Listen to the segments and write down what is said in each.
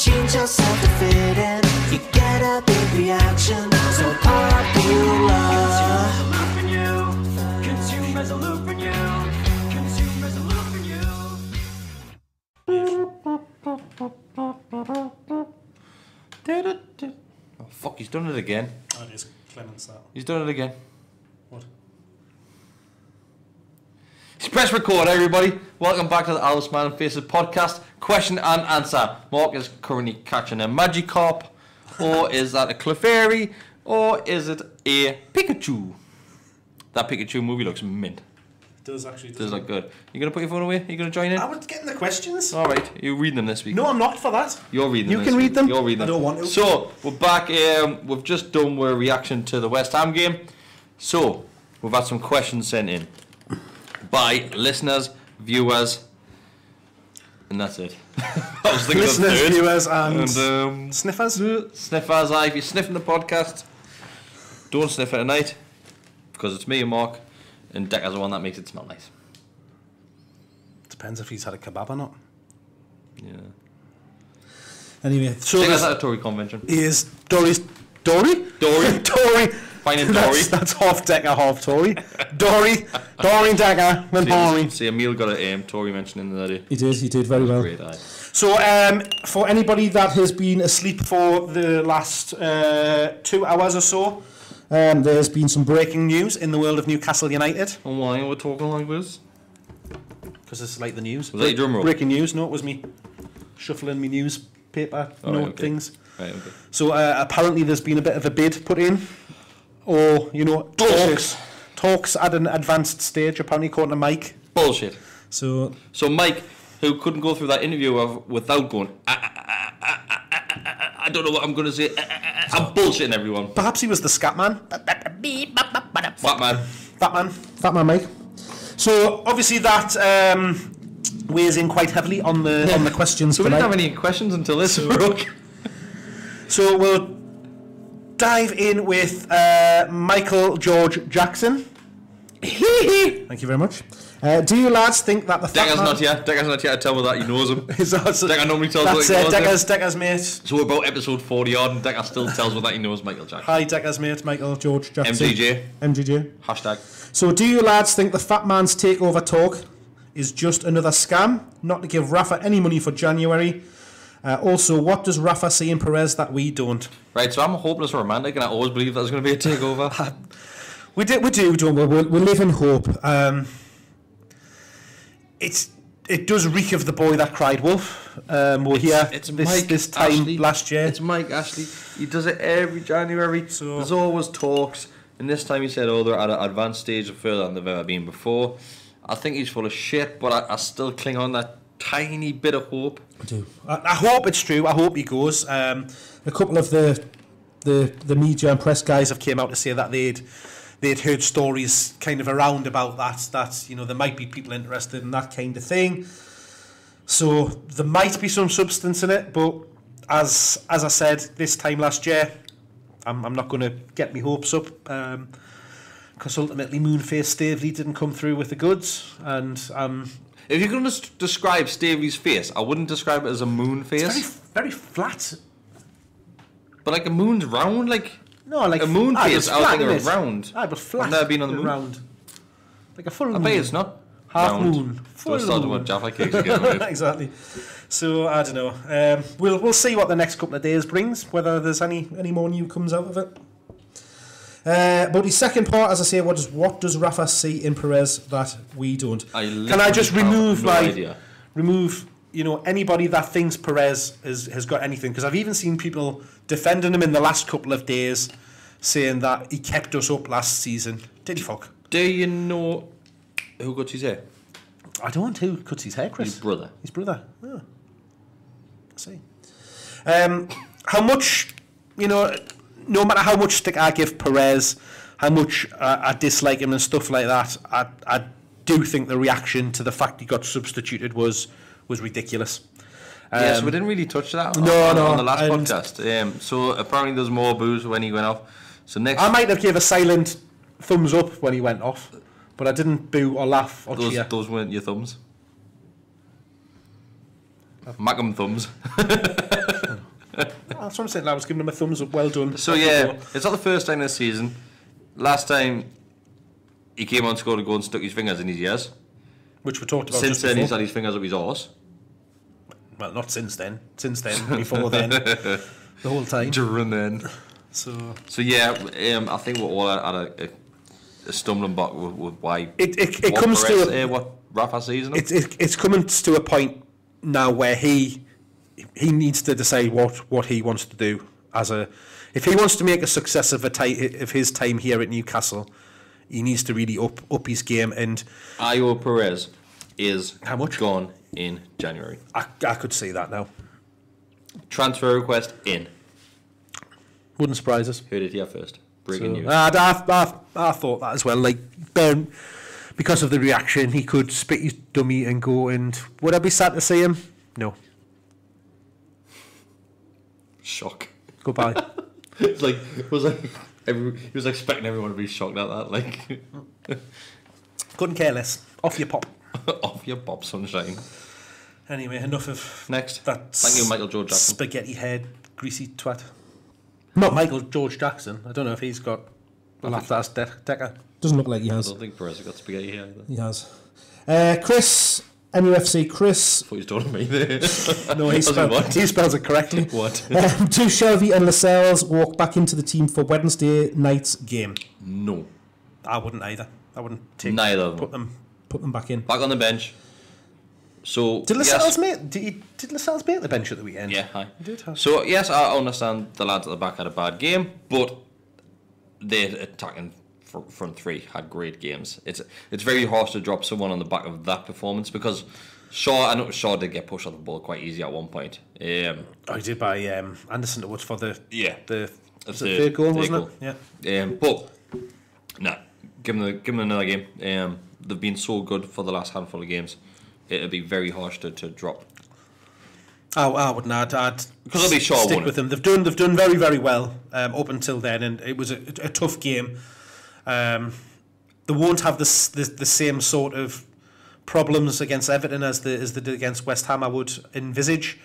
change yourself to fit in. You get a big reaction, so popular. Consumers are looping you. Consumers are looping you. Oh fuck, he's done it again. Oh, it is Clemens that. He's done it again. What? He's press record, everybody. Welcome back to the Alice Man Faces podcast. Question and answer. Mark is currently catching a Magikarp, or is that a Clefairy, or is it a Pikachu? That Pikachu movie looks mint. It does actually. Does look good. You gonna put your phone away? You gonna join in? I was getting the questions. All right, you're reading them this week. No, I'm not for that. You're reading them. You can read them. You're reading them. I don't want to. So, we're back. We've just done our reaction to the West Ham game. So, we've had some questions sent in by listeners, viewers, and that's it. I was thinking Listeners, of third. viewers, and sniffers. Sniffers, if you're sniffing the podcast, don't sniff it at night, because it's me and Mark, and Decker's the one that makes it smell nice. Depends if he's had a kebab or not. Yeah. Anyway, so Decker's at a Tory convention. he is Dory. Dory. Finding Dory. That's half Decker, half Tory. Dory and Decker, and Tory. See, Emil got a Tory mention in the day. He did very well. Great, aye. So, for anybody that has been asleep for the last 2 hours or so, there's been some breaking news in the world of Newcastle United. And why we're talking like this? Because it's like the news. Was that your drum roll? Breaking news? No, it was me shuffling my newspaper things. Right, okay. So apparently there's been a bit of a bid put in, or talks at an advanced stage. Apparently, according to Mike. Bullshit. So Mike, who couldn't go through that interview without going, I don't know what I'm going to say. I'm bullshitting everyone. Perhaps he was the scat man. Fat man, Mike. So obviously that weighs in quite heavily on the questions. So we didn't have any questions until this broke. So we'll dive in with Michael George Jackson. Thank you very much. Do you lads think that the Decker's not here. Tell me that he knows him. Decker normally tells that's what he knows. Decker's mate. So we're about episode 40 odd, and Decker still tells me that he knows Michael Jackson. Hi, Decker's mate, Michael George Jackson. MGJ. Hashtag. So do you lads think the fat man's takeover talk is just another scam, not to give Rafa any money for January? Also, what does Rafa see in Perez that we don't? Right, so I'm a hopeless romantic, and I always believe there's going to be a takeover. We do, don't we? We live in hope. It does reek of the boy that cried wolf. We're here this time Ashley. last year. It's Mike Ashley. He does it every January. So there's always talks, and this time he said, they're at an advanced stage further than they've ever been before. I think he's full of shit, but I still cling on that tiny bit of hope. I do. I hope it's true. I hope he goes. A couple of the media and press guys have came out to say that they'd heard stories kind of around about that there might be people interested in that kind of thing. So there might be some substance in it, but as I said this time last year, I'm not going to get my hopes up because ultimately Moonface Stavely didn't come through with the goods, and if you're going to describe Stavely's face, I wouldn't describe it as a moon face. It's very flat. But like a moon's round, like. No, like a moon face. I was thinking round. But flat. I've never been on the moon. Round. Like a full moon. I bet it's not half round. Moon. Don't start about Jaffa cakes again. Right? Exactly. So I don't know. We'll see what the next couple of days brings. Whether there's any more new comes out of it. But the second part, as I say, what does Rafa see in Perez that we don't? Can I just remove anybody that thinks Perez has got anything? Because I've even seen people defending him in the last couple of days, saying that he kept us up last season. Did he fuck? Do you know who cuts his hair? I don't. Who cuts his hair, Chris? His brother. Oh. I see. How much, no matter how much stick I give Perez, how much I dislike him and stuff like that, I do think the reaction to the fact he got substituted was ridiculous. Yes, we didn't really touch that on the last podcast. So apparently there's more boos when he went off. So I might have gave a silent thumbs up when he went off, but I didn't boo or laugh or cheer. Those weren't your thumbs. Macam thumbs. That's what I'm saying. I was giving him a thumbs up. Well done. So yeah, it's not the first time this season. Last time he came on, scored a goal and stuck his fingers in his ears. Which we talked about. Since just then, before. he's had his fingers up his arse. Well, not since then. Since then, before then, the whole time. During then. So yeah, I think we're all at a stumbling block with why it comes to what Rafa season. It's coming to a point now where he needs to decide what he wants to do if he wants to make a success of his time here at Newcastle, he needs to really up his game. And Ayo Perez is how much gone in January. I could see that now. Transfer request in. Wouldn't surprise us. Heard it here first. Breaking news. I thought that as well. Like because of the reaction, he could spit his dummy and go. And would I be sad to see him? No. Shock. Goodbye. It was expecting everyone to be shocked at that. Like, couldn't care less. Off your pop. Off your pop, sunshine. Anyway, enough of next. That Thank you, Michael George Jackson. Spaghetti-haired, greasy twat. Not Michael George Jackson. I don't know if he's got a left-ass decker. Doesn't look like he I has. don't think Perez has got spaghetti here either. He has. Chris, MUFC Chris. I thought he was talking to me there. No, he spells it correctly. What? Do Shelby and Lascelles walk back into the team for Wednesday night's game? No. I wouldn't either. I wouldn't take Neither of them. Put them back in. Back on the bench. So Did Lascelles make the bench at the weekend? Yeah, hi. He did. Huh? So yes, I understand the lads at the back had a bad game, but their attacking front three had great games. It's very harsh to drop someone on the back of that performance because I know Shaw did get pushed off the ball quite easy at one point. He did by Anderson to Woods for the third goal, wasn't it? Yeah. But give them another game. They've been so good for the last handful of games. It'd be very harsh to drop. I wouldn't. I'd because I'll be sure stick with them. They've done very, very well up until then, and it was a tough game. They won't have the same sort of problems against Everton as they did against West Ham. I would envisage.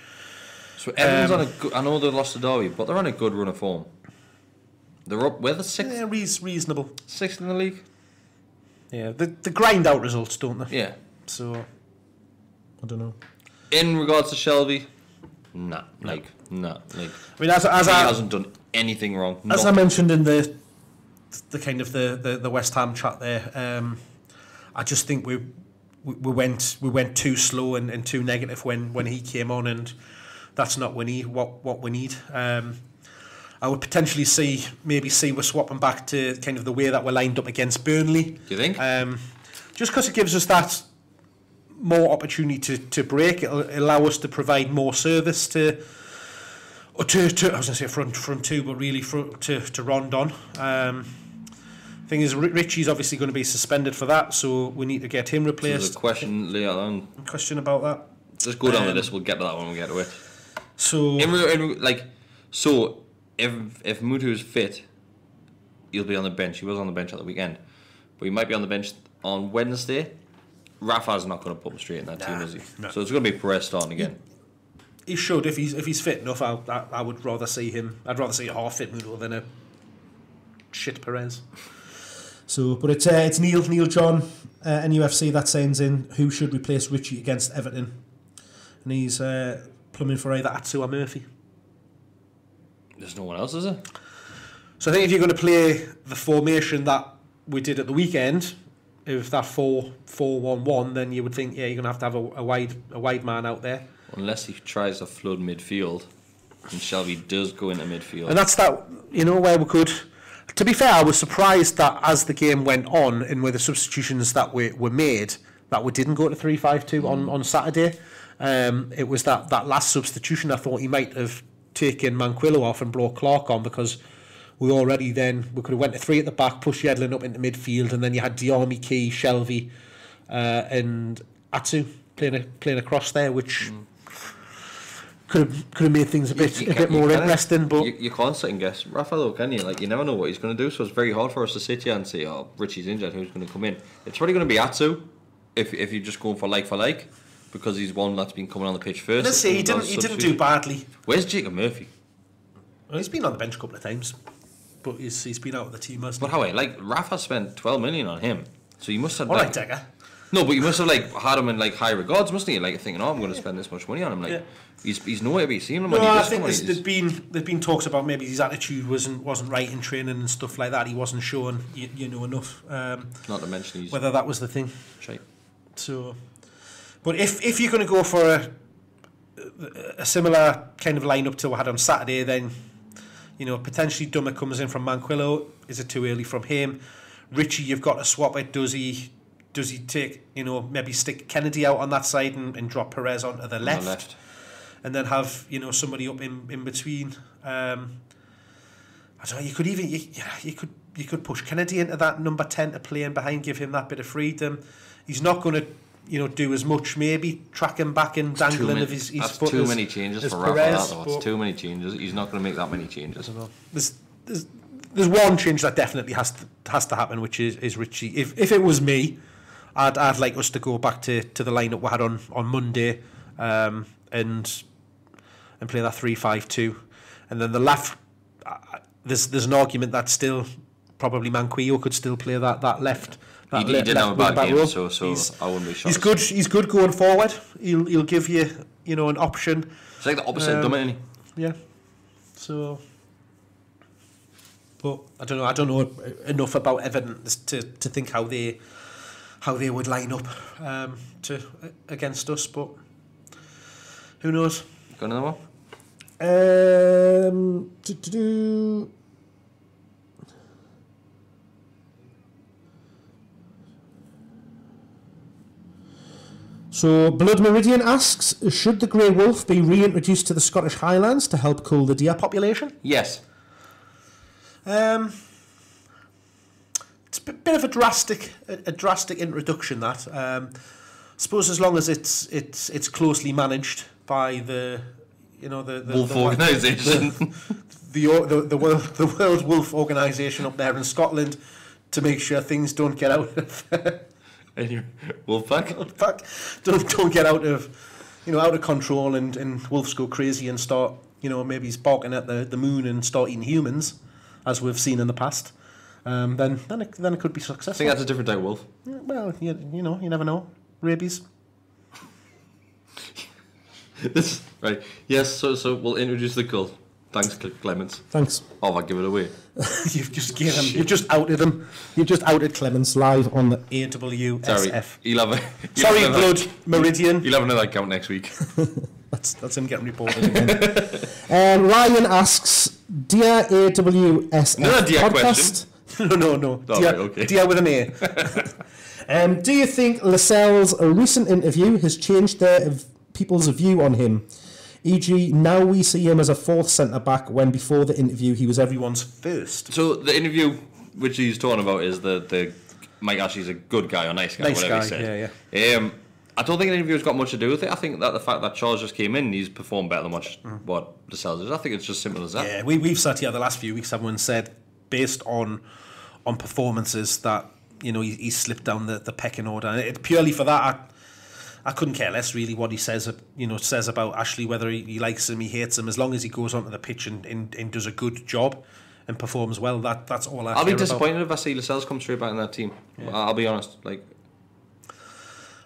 So Everton's on a good. I know they lost to Derby, but they're on a good run of form. They're up. Where the sixth? Yeah, reasonable. Sixth in the league. Yeah, they grind out results, don't they? Yeah. So I don't know. In regards to Shelby, nah. I mean, as he hasn't done anything wrong. As I mentioned in the kind of the West Ham chat there, I just think we went too slow and too negative when he came on, and that's not what we need. I would potentially see we're swapping back to kind of the way that we're lined up against Burnley. Do you think? Just because it gives us that more opportunity to break, it'll allow us to provide more service to I was going to say front two, but really to Rondon. Thing is, Richie's obviously going to be suspended for that, so we need to get him replaced. There's a question later on. Question about that. Just go down the list. We'll get to that when we get to it. So if Mutu's fit, he'll be on the bench. He was on the bench at the weekend, but he might be on the bench on Wednesday. Rafa's not going to put him straight in that team, is he? No. So it's going to be Perez starting again. He should if he's fit enough. I would rather see him. I'd rather see a half fit Mutu than a shit Perez. So, but it's Neil John, NUFC that sends in who should replace Richie against Everton, and he's plumbing for either Atsu or Murphy. There's no one else, is there? So I think if you're going to play the formation that we did at the weekend, if that 4-4-1-1, then you would think you're going to have a wide man out there. Unless he tries to flood midfield, and Shelby does go into midfield. And that's that, where we could. To be fair, I was surprised that as the game went on and with the substitutions that were made, that we didn't go to 3-5-2 on Saturday. It was that last substitution. I thought he might have taken Manquillo off and brought Clark on, because we could have went to three at the back, pushed Yedlin up into midfield, and then you had Diarmi, Key, Shelby, and Atsu playing across there, which could have made things a bit more interesting. But you can't second guess Rafa though, can you? Like, you never know what he's going to do, so it's very hard for us to sit here and say, "Oh, Richie's injured, who's going to come in?" It's probably going to be Atsu if you're just going for like, because he's one that's been coming on the pitch first. Let's see, he didn't do badly. Where's Jacob Murphy? Well, he's been on the bench a couple of times, but he's been out of the team. But how? Like Rafa spent 12 million on him, so you must have. All like, right, Decker. No, but you must have like had him in like high regards, mustn't you? Like thinking, oh, I'm going to spend this much money on him. Like he's nowhere to be seen. No, I think there's been talks about maybe his attitude wasn't right in training and stuff like that. He wasn't showing enough. Not to mention whether that was the thing. Right. So, but if you're going to go for a similar kind of lineup to what I had on Saturday, then potentially Dummer comes in from Manquillo. Is it too early from him? Richie, you've got to swap it. Does he take, maybe stick Kennedy out on that side and drop Perez onto the left, and then have, somebody up in between? I don't know. You could even you could push Kennedy into that number 10 to play in behind, give him that bit of freedom. He's not going to do as much. Maybe track him back and dangling of his that's foot. Too many changes for Rafa. That's too many changes. He's not going to make that many changes. I don't know. There's one change that definitely has to happen, which is Richie. If it was me, I'd like us to go back to the lineup we had on Monday, and play that 3-5-2, and then the left. There's an argument that still probably Manquillo could still play that left. He didn't have a bad game, so I wouldn't be shocked. He's good going forward. He'll give you an option. It's like the opposite of Dummer, isn't he? Yeah. So. But I don't know enough about Everton to think how they would line up against us. But who knows? Got another one? So Blood Meridian asks, should the grey wolf be reintroduced to the Scottish Highlands to help cull the deer population? Yes. It's a bit of a drastic introduction. That I suppose as long as it's closely managed by the Wolf organisation, the World Wolf Organisation up there in Scotland, to make sure things don't get out of wolf pack don't get out of control and wolves go crazy and start maybe barking at the moon and start eating humans, as we've seen in the past. Then it could be successful. I think that's a different type of wolf. Yeah, well, you never know. Rabies. This right. Yes. So we'll introduce the cull. Thanks, Clements. Thanks. Oh, I'll give it away. You've just outed him. You've just outed Clements live on the AWSF. Sorry, Blood Meridian. You'll have another account next week. That's him getting reported again. Ryan asks, dear AWSF Another dear podcast. No. Dear, okay. Dear with an A. Do you think Lascelles' recent interview has changed people's view on him? E.g., now we see him as a fourth centre-back when before the interview he was everyone's first. So the interview which he's talking about is the Mike Ashley's a good guy or nice guy, whatever he said. Yeah. I don't think an interview's got much to do with it. I think that the fact that Charles just came in, he's performed better than what Lascelles is. I think it's just simple as that. Yeah, we've sat here the last few weeks, everyone said, based on performances, that he's slipped down the pecking order. And it purely for that, I couldn't care less really what he says about Ashley, whether he likes him, he hates him, as long as he goes onto the pitch and does a good job and performs well. That's all I care about. I'll be disappointed if I see Lascelles come straight back in that team. Yeah. I'll be honest. Like,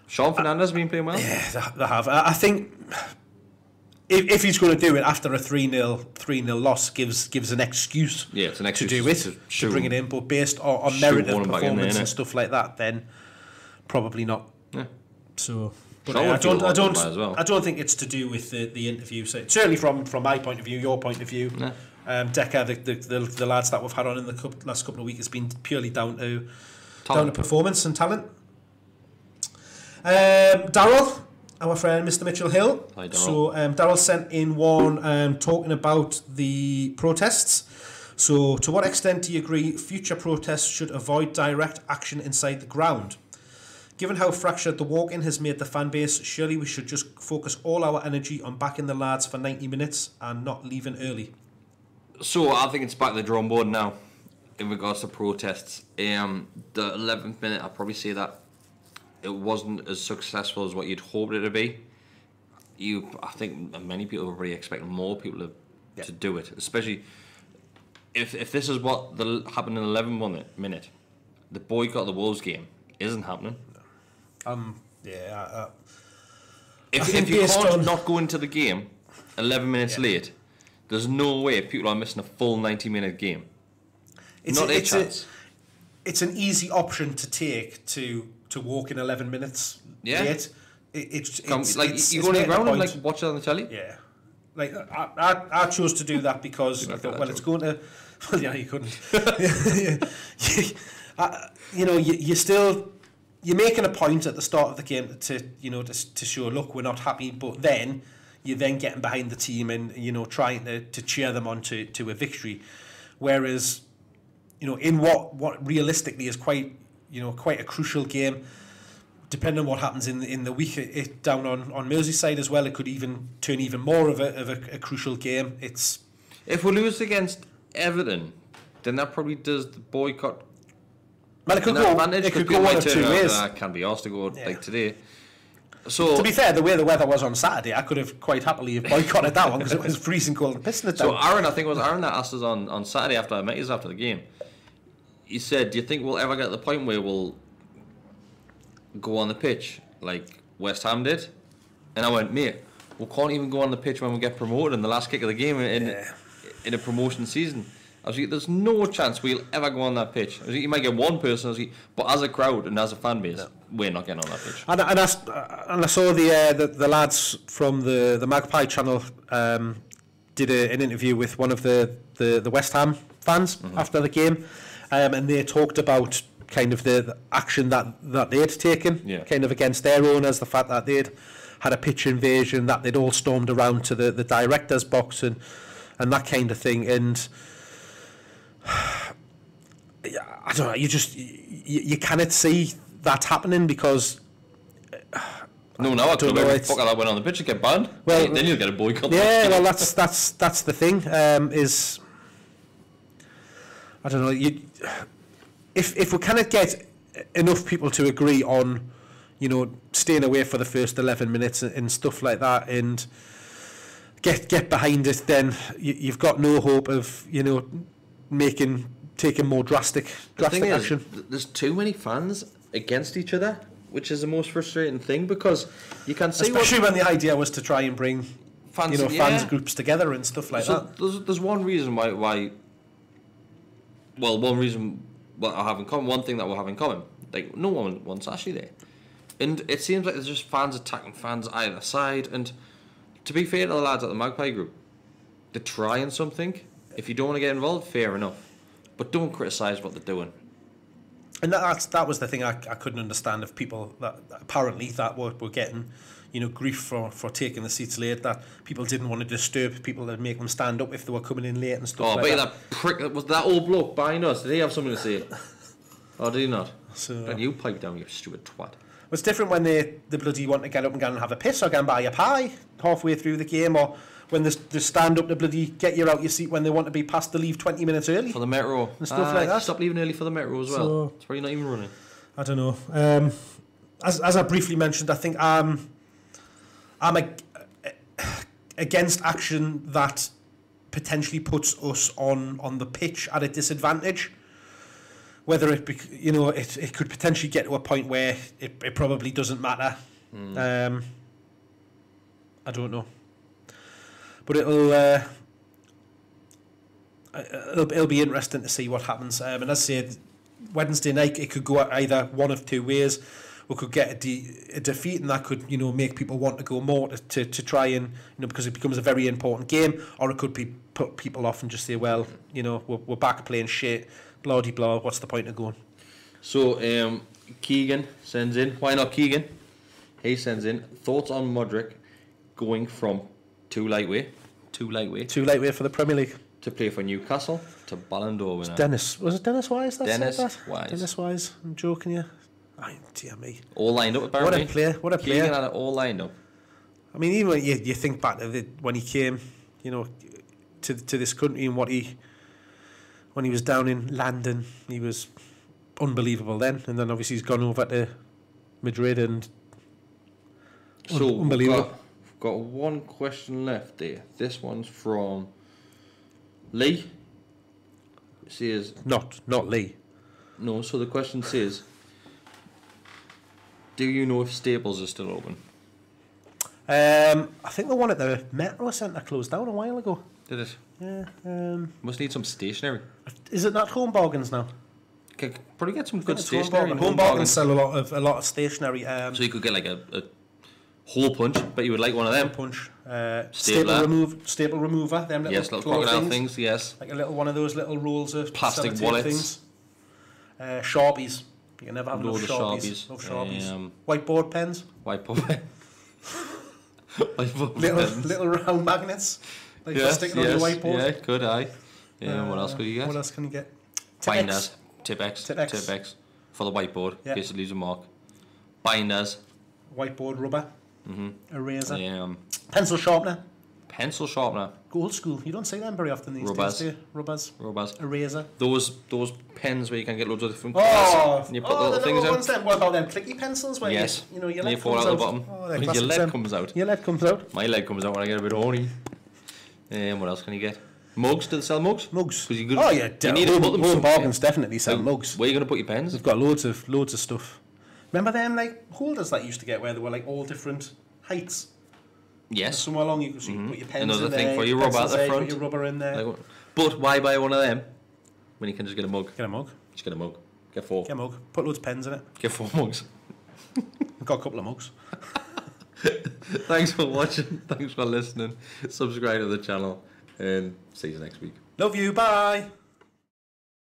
Sean Fernandez has been playing well. Yeah, they have. I think if he's going to do it after a 3-0 loss, gives an excuse. Yeah, it's an excuse to do it, to bring it in. But based on merit of performance and stuff like that, then probably not. Yeah. So, but I don't think it's to do with the interview. So certainly from my point of view, your point of view, Decker, the lads that we've had on in the last couple of weeks, has been purely down to performance and talent. Daryl, our friend Mr. Mitchell Hill. Hi, Daryl. So Daryl sent in one talking about the protests. So to what extent do you agree future protests should avoid direct action inside the ground? Given how fractured the walk-in has made the fan base, surely we should just focus all our energy on backing the lads for 90 minutes and not leaving early. So I think it's back to the drawing board now in regards to protests. The 11th minute, I'd probably say that it wasn't as successful as what you'd hoped it to be. I think many people were really expecting more people to to do it, especially if this is what happened in 11 minute. The boycott of the Wolves game isn't happening. If you can't not go into the game 11 minutes late, there's no way people are missing a full 90-minute game. It's not a chance. It's an easy option to take to walk in 11 minutes late. It's you go to the ground and watch it on the telly. Yeah, like I chose to do that because I thought, well, it's going to. Well, yeah, you couldn't. You're making a point at the start of the game to show, look, we're not happy, but then you're then getting behind the team and trying to cheer them on to a victory, whereas in what realistically is quite a crucial game, depending on what happens in the week it down on Merseyside as well, it could even turn even more of a crucial game. If we lose against Everton, then that probably does the boycott. Well, it could go one of two ways. That can't be asked to go like today. So to be fair, the way the weather was on Saturday, I could have quite happily boycotted that one because it was freezing cold and pissing it down. So Aaron, I think it was Aaron that asked us on Saturday after I met you after the game. He said, "Do you think we'll ever get to the point where we'll go on the pitch like West Ham did?" And I went, "Mate, we can't even go on the pitch when we get promoted in the last kick of the game in a promotion season." I was like, "There's no chance we'll ever go on that pitch." I was like, "You might get one person," I was like, "but as a crowd and as a fan base, we're not getting on that pitch." And I saw the lads from the Magpie channel did an interview with one of the West Ham fans after the game, and they talked about kind of the action that they'd taken, kind of against their owners, the fact that they'd had a pitch invasion, that they'd all stormed around to the director's box and that kind of thing, and I don't know, you cannot see that happening because I don't know. Fuck that went on the pitch and get banned. Well, then you'll get a boycott. Yeah, well, that's the thing. Is I don't know. If we cannot get enough people to agree on, staying away for the first 11 minutes and stuff like that, and get behind it, then you've got no hope of taking more drastic action. There's too many fans against each other, which is the most frustrating thing, because you can see, especially when the idea was to try and bring fans groups together and stuff like that. There's one reason why. Well, one reason what I have in common. One thing that we'll have in common, like no one wants Ashley there, and it seems like there's just fans attacking fans either side. And to be fair to the lads at the Magpie group, they're trying something. If you don't want to get involved, fair enough, but don't criticise what they're doing. And that was the thing I couldn't understand of people that apparently that were getting, grief for taking the seats late, that people didn't want to disturb people and make them stand up if they were coming in late and stuff like that. Oh, that prick, was that old bloke behind us? Did he have something to say? Or did he not? So, and you pipe down, you stupid twat. It's different when they bloody want to get up and go and have a piss or go and buy a pie halfway through the game, or when they stand up to bloody get you out your seat when they want to be past the leave 20 minutes early. For the metro. And stuff like that. Stop leaving early for the metro as well. So, it's probably not even running. I don't know. As I briefly mentioned, I think I'm against action that potentially puts us on the pitch at a disadvantage. Whether it could potentially get to a point where it probably doesn't matter. I don't know. But it'll be interesting to see what happens. And as I said, Wednesday night it could go either one of two ways. We could get a defeat, and that could make people want to go more to try and because it becomes a very important game, or it could put people off and just say, well, we're back playing shit, blah de blah. What's the point of going? So Keegan sends in. Why not Keegan? He sends in thoughts on Modric going from too lightweight for the Premier League to play for Newcastle to Ballon d'Or winner. Was it Dennis Wise that Dennis said that? Wise. Dennis Wise. I'm joking you. Dear me. All lined up apparently. What a player. Keegan had it all lined up. I mean, even when you think back to when he came, to this country, and when he was down in London, he was unbelievable then, and then obviously he's gone over to Madrid and so unbelievable. Got one question left there. This one's from Lee says Not Lee. no. So the question says, do you know if Staples is still open? I think the one at the Metro Centre closed down a while ago. Did it? Yeah. Must need some stationery. Is it not Home Bargains now? Can probably get some good It's Home stationery. Bargains. Home Bargains sell a lot of stationery. So you could get like a hole punch, but you would like one of them. Punch. Stapler. Staple remover. Them little, Yes, little crocodile things. Yes. Like a little one of those little rolls of Plastic sellotape wallets. things. Sharpies. You can never have enough Load of Sharpies. Sharpies. Love Sharpies. Um, Whiteboard pens. Whiteboard. Whiteboard Little pens. little round magnets. Like for Yes, sticking on your whiteboard. yeah, good eye. What else could you get? What else can you get? Binders. Tip-X. Tip-X. Tip-X. For the whiteboard, Yeah. in case it leaves a mark. Binders. Whiteboard rubber. Eraser. Pencil sharpener. Pencil sharpener. Old school. You don't see them very often these Rubbers. days, do you? Rubbers. Eraser. Those pens where you can get loads of different Oh, colours and you put the the little things ones in. then. What about them clicky pencils where Yes. your And lead you fall comes out out? the bottom. Oh, they're Your classics, lead them. comes out. Your lead comes out. My leg comes out when I get a bit horny. What else can you get? Mugs? Do they sell mugs? Mugs. 'Cause you could- Oh yeah, you need to put them Home somewhere. Bargains definitely sell mugs. Where are you going to put your pens? They've got loads of stuff. Remember them like holders that you used to get where they were like all different heights? Yes. Somewhere along you could put your pens Another in thing there. for your rubber at pencils the there, front. Put your rubber in there. Like, but why buy one of them when you can just get a mug? Get a mug. Just get a mug. Get four. Get a mug. Put loads of pens in it. Get 4 mugs. I've got a couple of mugs. Thanks for watching. Thanks for listening. Subscribe to the channel and see you next week. Love you. Bye.